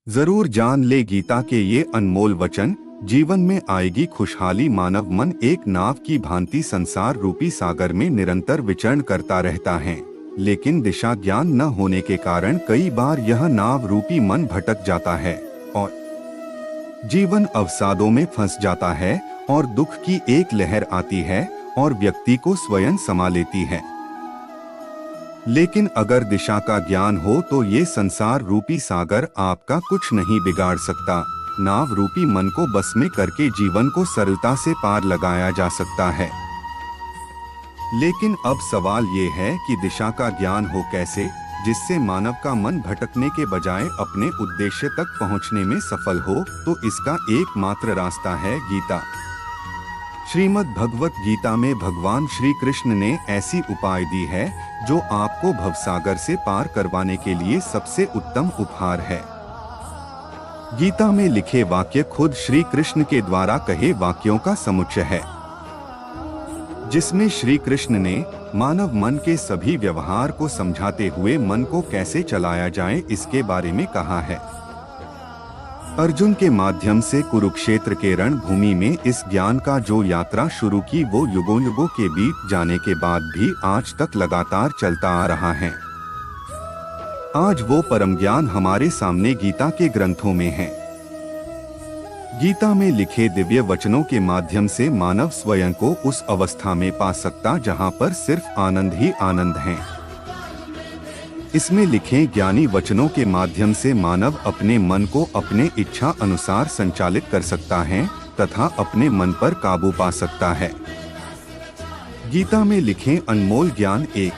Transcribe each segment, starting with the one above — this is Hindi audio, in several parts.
जरूर जान ले गीता के ये अनमोल वचन, जीवन में आएगी खुशहाली। मानव मन एक नाव की भांति संसार रूपी सागर में निरंतर विचरण करता रहता है, लेकिन दिशा ज्ञान न होने के कारण कई बार यह नाव रूपी मन भटक जाता है और जीवन अवसादों में फंस जाता है और दुख की एक लहर आती है और व्यक्ति को स्वयं समा लेती है। लेकिन अगर दिशा का ज्ञान हो तो ये संसार रूपी सागर आपका कुछ नहीं बिगाड़ सकता। नाव रूपी मन को बस में करके जीवन को सरलता से पार लगाया जा सकता है। लेकिन अब सवाल ये है कि दिशा का ज्ञान हो कैसे, जिससे मानव का मन भटकने के बजाय अपने उद्देश्य तक पहुंचने में सफल हो। तो इसका एकमात्र रास्ता है गीता। श्रीमद् भगवत गीता में भगवान श्री कृष्ण ने ऐसी उपाय दी है जो आपको भवसागर से पार करवाने के लिए सबसे उत्तम उपहार है। गीता में लिखे वाक्य खुद श्री कृष्ण के द्वारा कहे वाक्यों का समुच्चय है, जिसमें श्री कृष्ण ने मानव मन के सभी व्यवहार को समझाते हुए मन को कैसे चलाया जाए इसके बारे में कहा है। अर्जुन के माध्यम से कुरुक्षेत्र के रणभूमि में इस ज्ञान का जो यात्रा शुरू की वो युगों युगों के बीत जाने के बाद भी आज तक लगातार चलता आ रहा है। आज वो परम ज्ञान हमारे सामने गीता के ग्रंथों में है। गीता में लिखे दिव्य वचनों के माध्यम से मानव स्वयं को उस अवस्था में पा सकता जहां पर सिर्फ आनंद ही आनंद है। इसमें लिखे ज्ञानी वचनों के माध्यम से मानव अपने मन को अपने इच्छा अनुसार संचालित कर सकता है तथा अपने मन पर काबू पा सकता है। गीता में लिखे अनमोल ज्ञान एक।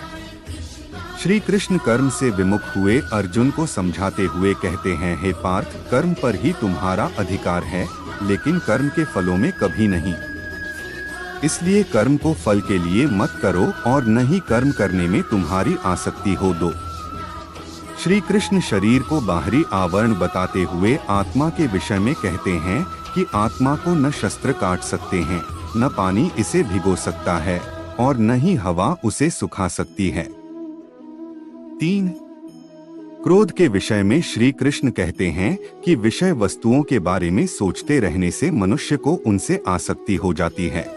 श्री कृष्ण कर्म से विमुख हुए अर्जुन को समझाते हुए कहते हैं, हे पार्थ, कर्म पर ही तुम्हारा अधिकार है, लेकिन कर्म के फलों में कभी नहीं। इसलिए कर्म को फल के लिए मत करो और न ही कर्म करने में तुम्हारी आसक्ति हो दो। श्री कृष्ण शरीर को बाहरी आवरण बताते हुए आत्मा के विषय में कहते हैं कि आत्मा को न शस्त्र काट सकते हैं, न पानी इसे भिगो सकता है और न ही हवा उसे सुखा सकती है। 3. क्रोध के विषय में श्री कृष्ण कहते हैं कि विषय वस्तुओं के बारे में सोचते रहने से मनुष्य को उनसे आसक्ति हो जाती है।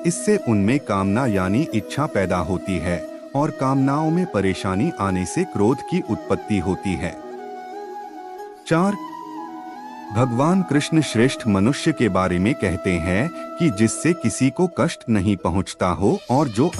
इससे उनमें कामना यानी इच्छा पैदा होती है और कामनाओं में परेशानी आने से क्रोध की उत्पत्ति होती है। 4. भगवान कृष्ण श्रेष्ठ मनुष्य के बारे में कहते हैं कि जिससे किसी को कष्ट नहीं पहुंचता हो और जो